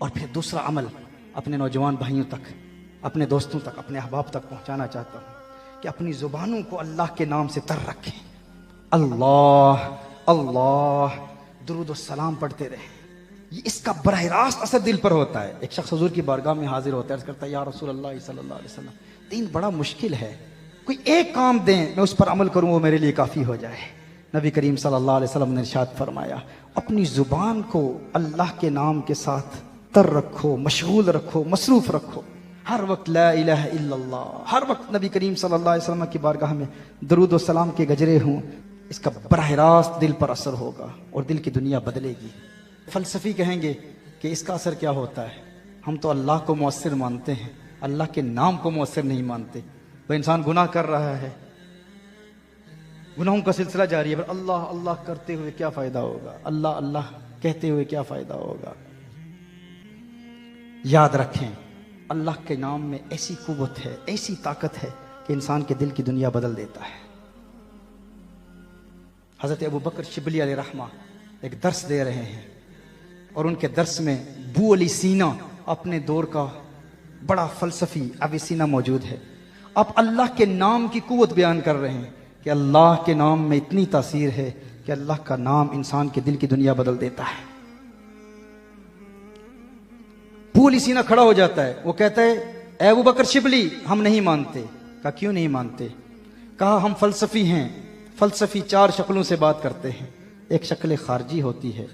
और फिर दूसरा अमल अपने नौजवान भाइयों तक, अपने दोस्तों तक, अपने अहबाब तक पहुंचाना चाहता हूं कि अपनी जुबानों को अल्लाह के नाम से तर रखें। अल्लाह अल्लाह दुरूद व सलाम पढ़ते रहे। ये इसका बराह रास्त असर दिल पर होता है। एक शख्स हुजूर की बारगाह में हाजिर होता है, अर्ज़ करता है या रसूल अल्लाह सल्लल्लाहु अलैहि वसल्लम, दीन बड़ा मुश्किल है, कोई एक काम दें मैं उस पर अमल करूं वो मेरे लिए काफ़ी हो जाए। नबी करीम सल्लल्लाहु अलैहि वसल्लम ने इरशाद फरमाया, अपनी ज़ुबान को अल्लाह के नाम के साथ तर रखो, मशगूल रखो, मसरूफ़ रखो। हर वक्त ला इलाहा इल्लल्लाह, हर वक्त नबी करीम सल्लल्लाहु अलैहि वसल्लम की बारगाह में दरूद व सलाम के गजरे हों। इसका बराह रास्त दिल पर असर होगा और दिल की दुनिया बदलेगी। फ़लसफ़ी कहेंगे कि इसका असर क्या होता है, हम तो अल्लाह को मुअस्सिर मानते हैं, अल्लाह के नाम को मुअस्सिर नहीं मानते। वह इंसान गुनाह कर रहा है, गुनाहों का सिलसिला जारी है, पर अल्लाह अल्लाह करते हुए क्या फ़ायदा होगा, अल्लाह अल्लाह कहते हुए क्या फ़ायदा होगा। याद रखें, अल्लाह के नाम में ऐसी कुव्वत है, ऐसी ताकत है कि इंसान के दिल की दुनिया बदल देता है। हज़रत अबू बकर शिबली अलैहिर्रहमा एक दर्स दे रहे हैं और उनके दर्स में अबू अली सीना अपने दौर का बड़ा फ़लसफ़ी अविसीना मौजूद है। आप अल्लाह के नाम की कुव्वत बयान कर रहे हैं कि अल्लाह के नाम में इतनी तासीर है कि अल्लाह का नाम इंसान के दिल की दुनिया बदल देता है। अबू अली सीना खड़ा हो जाता है, वो कहता है ए अबू बकर शिबली, हम नहीं मानते। कहा क्यों नहीं मानते? कहा हम फ़लसफ़ी हैं, फ़लसफ़ी चार शक्लों से बात करते हैं। एक शक्ल खारजी होती है,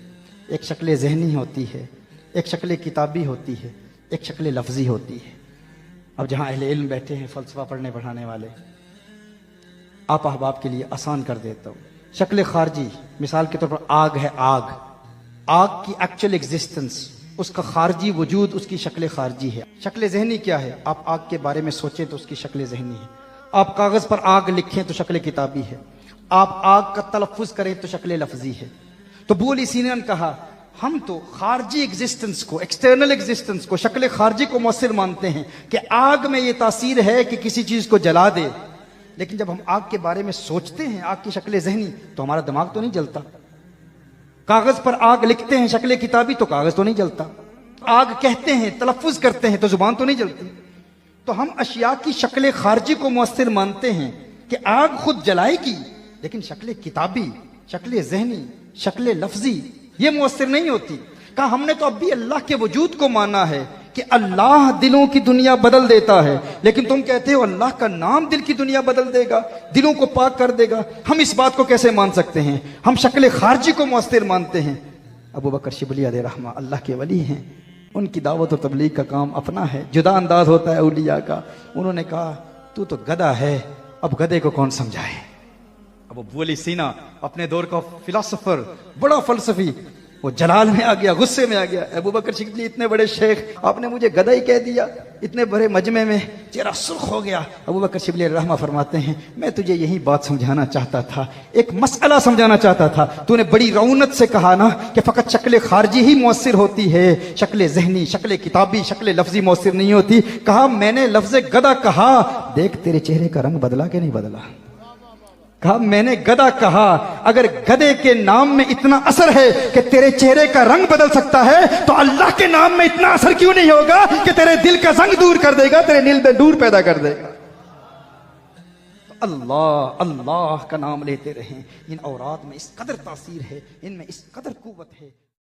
एक शक्ल ज़हनी होती है, एक शक्ल किताबी होती है, एक शक्ल लफ्ज़ी होती है। अब जहाँ अहले इल्म बैठे हैं, फ़लसफ़ा पढ़ने पढ़ाने वाले, आप अहबाब के लिए आसान कर देता हूँ। शक्ल खारजी मिसाल के तौर पर आग है, आग, आग की एक्चुअल एग्जिस्टेंस, उसका खारजी वजूद, उसकी शक्ल खारजी है। शक्ल ज़हनी क्या है? आप आग के बारे में सोचें तो उसकी शक्ल ज़हनी है। आप कागज़ पर आग लिखें तो शक्ल किताबी है। आप आग का तलफ़्फ़ुज़ करें तो शक्ल लफ्ज़ी है। तो अबू अली सीना ने कहा हम तो खारजी एग्जिस्टेंस को, एक्सटर्नल एग्जिस्टेंस को, शक्ल खारजी को मुअस्सिर मानते हैं कि आग में ये तासीर है कि किसी चीज़ को जला दे, लेकिन जब हम आग के बारे में सोचते हैं, आग की शक्ल ज़हनी, तो हमारा दिमाग तो नहीं जलता। कागज़ पर आग लिखते हैं शक्ल किताबी, तो कागज़ तो नहीं जलता। आग कहते हैं, तलफ़्फ़ुज़ करते हैं, तो ज़ुबान तो नहीं जलती। तो हम अशिया की शक्ल खारजी को मुअस्सिर मानते हैं कि आग खुद जलाएगी, लेकिन शक्ल किताबी, शक्ल ज़हनी, शक्ल लफ्ज़ी ये मुअस्सिर नहीं होती। कहा हमने तो अब भी अल्लाह के वजूद को माना है कि अल्लाह दिलों की दुनिया बदल देता है, लेकिन तुम कहते हो अल्लाह का नाम दिल की दुनिया बदल देगा, दिलों को पाक कर देगा। हम इस बात को कैसे मान सकते हैं? हम शक्ल खारजी को मुअस्सिर मानते हैं। अबू बकर शिबली अलैहिर्रहमा अल्लाह के वली हैं, उनकी दावत और तबलीग का काम अपना है, जुदा अंदाज होता है औलिया का। उन्होंने कहा तू तो गधा है, अब गधे को कौन समझाए। अब अबू अली सीना अपने दौर का फिलोसोफर, बड़ा फलसफी, वो जलाल में आ गया, गुस्से में आ गया। अबू बकर शिबली इतने बड़े शेख, आपने मुझे गधा ही कह दिया। इतने बड़े मजमे में चेहरा सुर्ख हो गया। अबू बकर शिबली रहमा फरमाते हैं मैं तुझे यही बात समझाना चाहता था, एक मसला समझाना चाहता था। तूने बड़ी रौनक से कहा ना कि फ़कत शक्ल खारजी ही मुअस्सिर होती है, शक्ल ज़हनी, शक्ल किताबी, शक्ल लफ्ज़ी मुअस्सिर नहीं होती। कहा मैंने लफ्ज़ गधा कहा, देख तेरे चेहरे का रंग बदला कि नहीं बदला। कहा मैंने गधा कहा, अगर गधे के नाम में इतना असर है कि तेरे चेहरे का रंग बदल सकता है, तो अल्लाह के नाम में इतना असर क्यों नहीं होगा कि तेरे दिल का जंग दूर कर देगा, तेरे दिल में नूर पैदा कर देगा। तो अल्लाह अल्लाह का नाम लेते रहें। इन औरात में इस कदर तासीर है, इनमें इस कदर कुव्वत है।